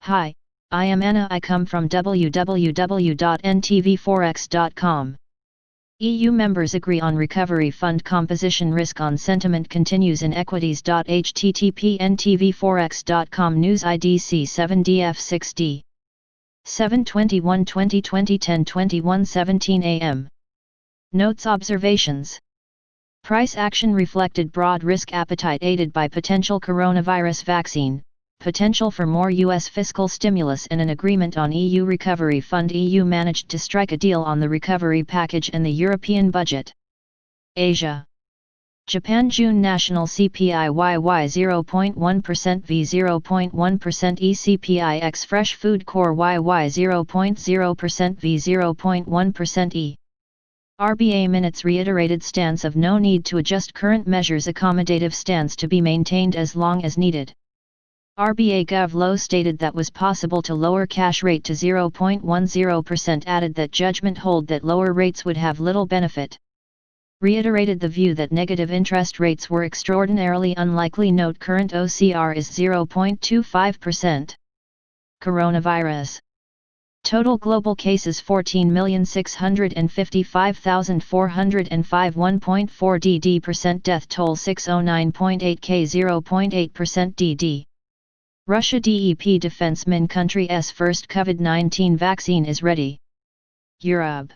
Hi, I am Anna. I come from www.ntvforex.com. EU members agree on recovery fund composition. Risk on sentiment continues in equities. http ntvforex.com News IDC 7DF6D 7/21/2020 10:21:17 am. Notes. Observations. Price action reflected broad risk appetite aided by potential coronavirus vaccine, potential for more U.S. fiscal stimulus and an agreement on EU recovery fund. EU managed to strike a deal on the recovery package and the European budget. Asia. Japan June national CPI YY 0.1% v 0.1% eCPI ex fresh food core YY 0.0% v 0.1% e. RBA minutes reiterated stance of no need to adjust current measures. Accommodative stance to be maintained as long as needed. RBA Gov Low stated that was possible to lower cash rate to 0.10%. Added that judgment hold that lower rates would have little benefit. Reiterated the view that negative interest rates were extraordinarily unlikely. Note current OCR is 0.25%. Coronavirus. Total global cases 14,655,405 1.4 dd%. Death toll 609.8 k 0.8% dd. Russia DEP Defense Min country's first COVID-19 vaccine is ready. Europe.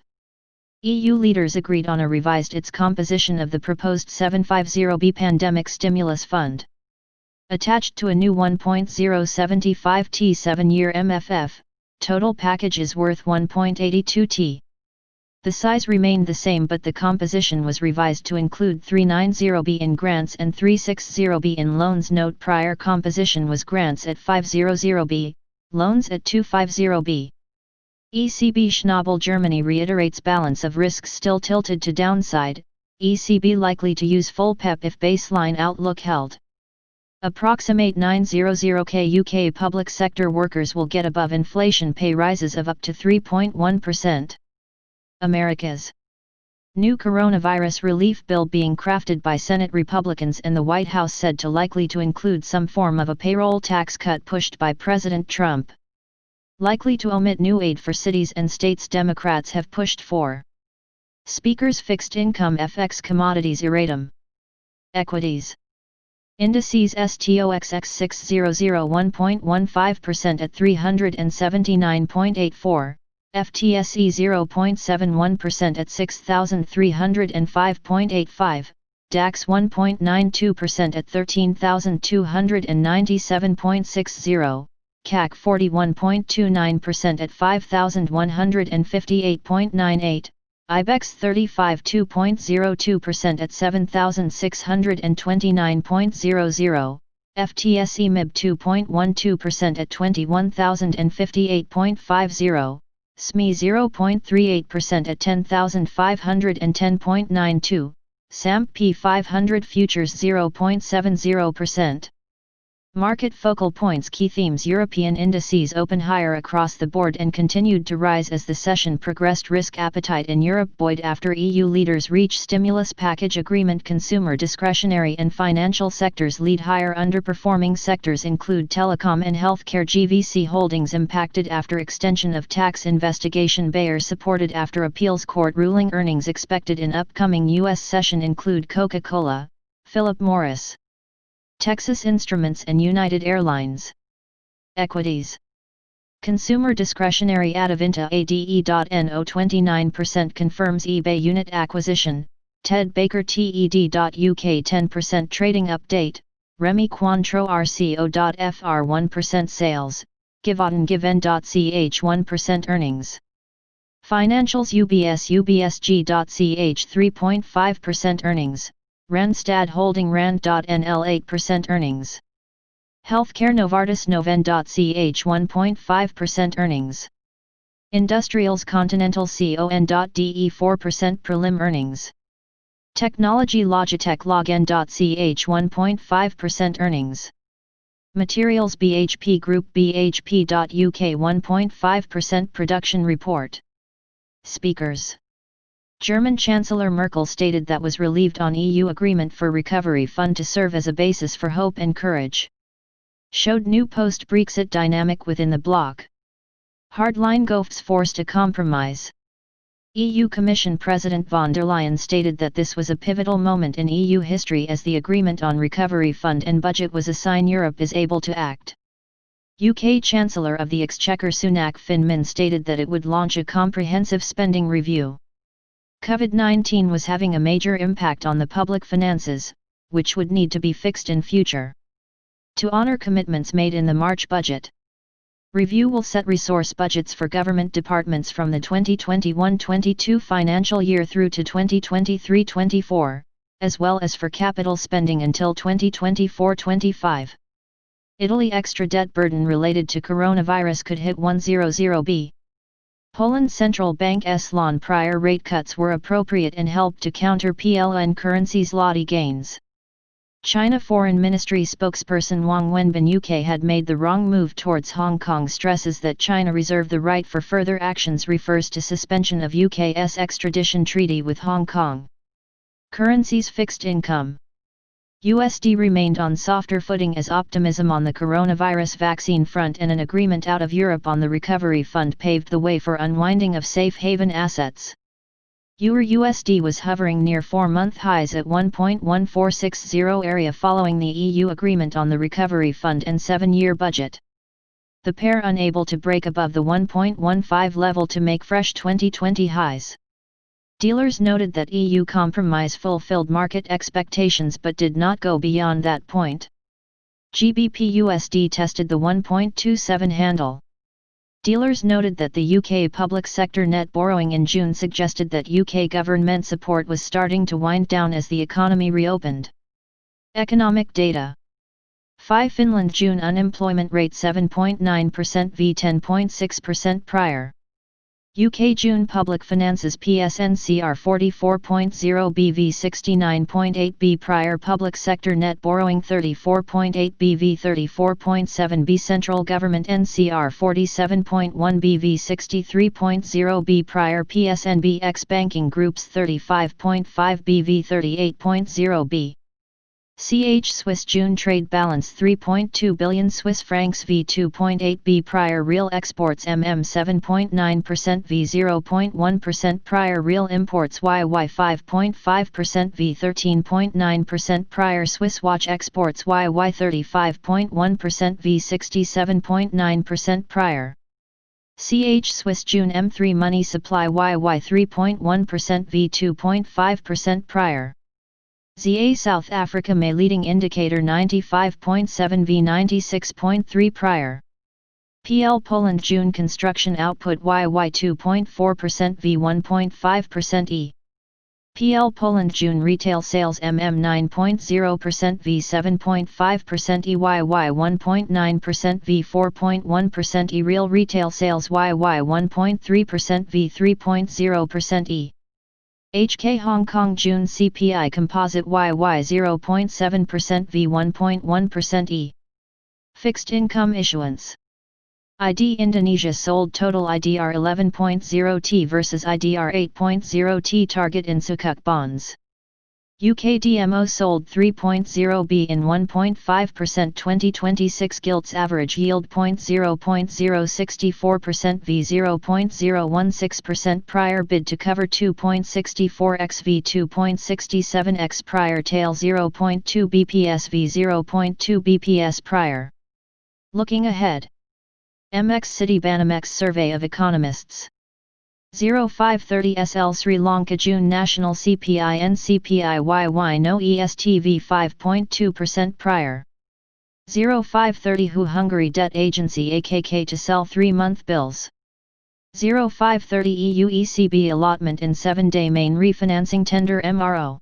EU leaders agreed on a revised its composition of the proposed 750B pandemic stimulus fund. Attached to a new 1.075T 7-year MFF, total package is worth 1.82T. The size remained the same but the composition was revised to include 390B in grants and 360B in loans. Note prior composition was grants at 500B, loans at 250B. ECB Schnabel Germany reiterates balance of risks still tilted to downside, ECB likely to use full PEP if baseline outlook held. Approximate 900k UK public sector workers will get above inflation pay rises of up to 3.1%. Americas. New coronavirus relief bill being crafted by Senate Republicans and the White House said to likely to include some form of a payroll tax cut pushed by President Trump. Likely to omit new aid for cities and states. Democrats have pushed for. Speakers fixed income FX commodities erratum. Equities. Indices STOXX 600 1.15% at 379.84, FTSE 0.71% at 6,305.85, DAX 1.92% at 13,297.60, CAC 41.29% at 5,158.98, IBEX 35.2% at 7,629.00, FTSE MIB 2.12% at 21,058.50, SME 0.38% at 10,510.92, SAMP P 500 futures 0.70%. Market focal points. Key themes. European indices open higher across the board and continued to rise as the session progressed. Risk appetite in Europe buoyed after EU leaders reach stimulus package agreement. Consumer discretionary and financial sectors lead higher. Underperforming sectors include telecom and healthcare. GVC holdings impacted after extension of tax investigation. Bayer supported after appeals court ruling. Earnings expected in upcoming U.S. session include Coca-Cola, Philip Morris, Texas Instruments and United Airlines. Equities. Consumer discretionary. Adevinta ADE.NO 29% confirms eBay unit acquisition, Ted Baker TED.UK 10% trading update, Remy Cointreau RCO.FR 1% sales, Givaudan.ch 1% earnings. Financials. UBS UBSG.ch 3.5% earnings, Randstad Holding Rand.NL 8% earnings. Healthcare. Novartis Noven.ch 1.5% earnings. Industrials. Continental CON.DE 4% prelim earnings. Technology. Logitech Logn.ch 1.5% earnings. Materials. BHP Group BHP.UK 1.5% production report. Speakers. German Chancellor Merkel stated that was relieved on EU agreement for recovery fund to serve as a basis for hope and courage. showed new post-Brexit dynamic within the bloc. Hardline groups forced a compromise. EU Commission President von der Leyen stated that this was a pivotal moment in EU history as the agreement on Recovery Fund and budget was a sign Europe is able to act. UK Chancellor of the Exchequer Sunak Fin-Min stated that it would launch a comprehensive spending review. COVID-19 was having a major impact on the public finances, which would need to be fixed in future. To honor commitments made in the March budget, review will set resource budgets for government departments from the 2021-22 financial year through to 2023-24, as well as for capital spending until 2024-25. Italy extra debt burden related to coronavirus could hit 100 Poland's central bank's loan prior rate cuts were appropriate and helped to counter PLN currency zloty gains. China Foreign Ministry spokesperson Wang Wenbin UK had made the wrong move towards Hong Kong stresses that China reserve the right for further actions refers to suspension of UK's extradition treaty with Hong Kong. Currencies fixed income. USD remained on softer footing as optimism on the coronavirus vaccine front and an agreement out of Europe on the recovery fund paved the way for unwinding of safe haven assets. EUR/USD was hovering near 4-month highs at 1.1460 area following the EU agreement on the recovery fund and 7-year budget. The pair unable to break above the 1.15 level to make fresh 2020 highs. Dealers noted that EU compromise fulfilled market expectations but did not go beyond that point. GBP/USD tested the 1.27 handle. Dealers noted that the UK public sector net borrowing in June suggested that UK government support was starting to wind down as the economy reopened. Economic data. Finland June unemployment rate 7.9% v 10.6% prior. UK June public finances PSNCR 44.0 BV 69.8 B prior public sector net borrowing 34.8 BV 34.7 B central government NCR 47.1 BV 63.0 B prior PSNB ex banking groups 35.5 BV 38.0 B. CH Swiss June trade balance 3.2 billion Swiss francs v 2.8 B prior real exports 7.9% v 0.1% prior real imports YY 5.5% v 13.9% prior Swiss watch exports YY 35.1% v 67.9% prior. CH Swiss June M3 money supply YY 3.1% v 2.5% prior. ZA South Africa May leading indicator 95.7 v 96.3 prior. PL Poland June construction output YY 2.4% v 1.5% E. PL Poland June retail sales 9.0% v 7.5% E YY 1.9% v 4.1% E real retail sales YY 1.3% v 3.0% E. HK Hong Kong June CPI composite YY 0.7% v 1.1% E. Fixed income issuance. ID Indonesia sold total IDR 11.0T versus IDR 8.0T target in Sukuk bonds. UK DMO sold 3.0B in 1.5% 2026 gilts average yield 0.064% v 0.016% prior bid to cover 2.64x v 2.67x prior tail 0.2 bps v 0.2 bps prior. Looking ahead. MX City Banamex Survey of Economists 0530 SL Sri Lanka June National CPI NCPI YY No ESTV 5.2% prior. 0530 WHO Hungary Debt Agency AKK to sell 3-month bills. 0530 EU ECB allotment in 7-day main refinancing tender MRO.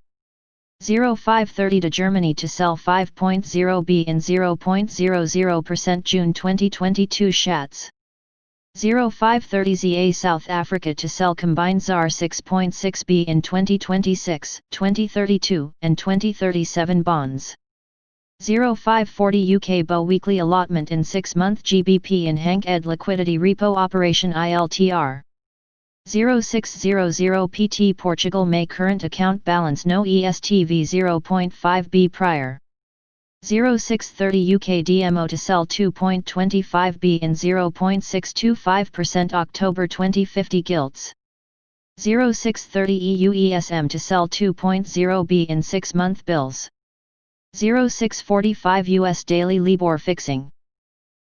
0530 to Germany to sell 5.0B in 0.00% June 2022 Schatz. 0530 ZA South Africa to sell combined ZAR 6.6B in 2026, 2032 and 2037 bonds. 0540 UK BO weekly allotment in 6-month GBP in Hank Ed liquidity repo operation ILTR. 0600 PT Portugal May current account balance no ESTV 0.5B prior. 0630 UK DMO to sell 2.25B in 0.625% October 2050 gilts. 0630 EU ESM to sell 2.0B in 6-month bills. 0645 US daily LIBOR fixing.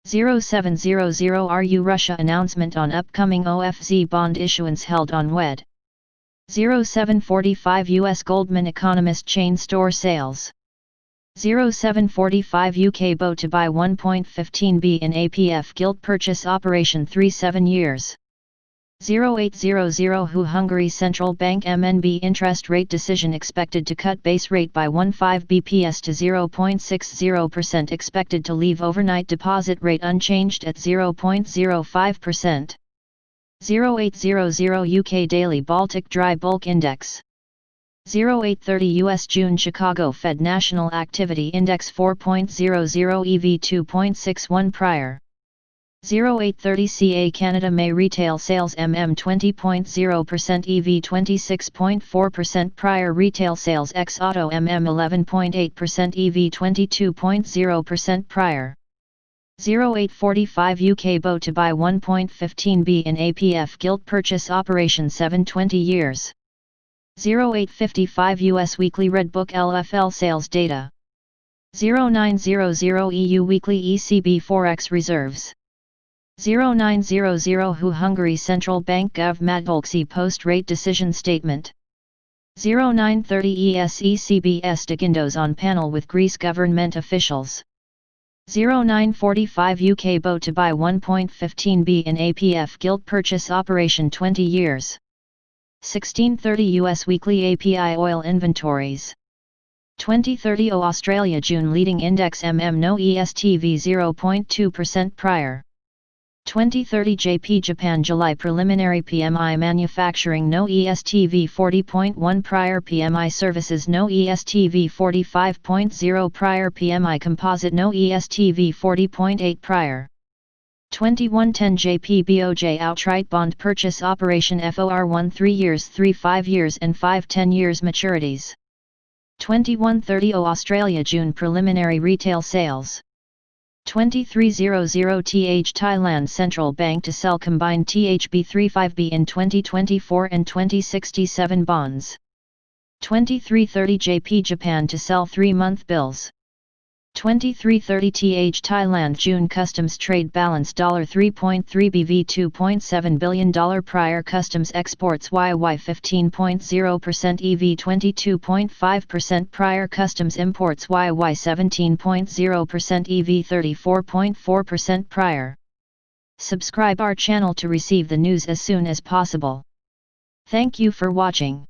0700 RU Russia announcement on upcoming OFZ bond issuance held on WED. 0745 US Goldman economist chain store sales. 0745 UK BO to buy 1.15B in APF gilt purchase operation 3-7 years. 0800 WHO Hungary Central Bank MNB interest rate decision expected to cut base rate by 15 bps to 0.60% expected to leave overnight deposit rate unchanged at 0.05%. 0800 UK Daily Baltic Dry Bulk Index. 0830 US June Chicago Fed National Activity Index 4.00 EV 2.61 prior. 0830 CA Canada May Retail Sales 20.0% EV 26.4% prior Retail Sales ex Auto 11.8% EV 22.0% prior. 0845 UK BO to buy 1.15B in APF gilt purchase operation 7-20 years. 0855 US Weekly Red Book LFL sales data. 0900 EU Weekly ECB Forex reserves. 0900 WHO Hungary Central Bank Gov Matolksi Post Rate Decision Statement. 0930 ES ECB Estagindos on panel with Greece government officials. 0945 UK BO to buy 1.15B in APF gilt purchase operation 20 years. 1630 US Weekly API Oil Inventories. 2030 O Australia June Leading Index No ESTV 0.2% prior. 2030 JP Japan July Preliminary PMI Manufacturing No ESTV 40.1 prior PMI Services No ESTV 45.0 prior PMI Composite No ESTV 40.8 prior. 2110 JP BOJ Outright Bond Purchase Operation FOR 1 3 years 3 5 years and 5 10 years maturities. 2130 O Australia June Preliminary Retail Sales. 2300 TH Thailand Central Bank to sell combined THB35B in 2024 and 2067 bonds. 2330 JP Japan to sell 3-month bills. 2330 TH Thailand June Customs Trade Balance $3.3 BV $2.7 billion prior Customs Exports YY 15.0% EV 22.5% prior Customs Imports YY 17.0% EV 34.4% prior. Subscribe our channel to receive the news as soon as possible. Thank you for watching.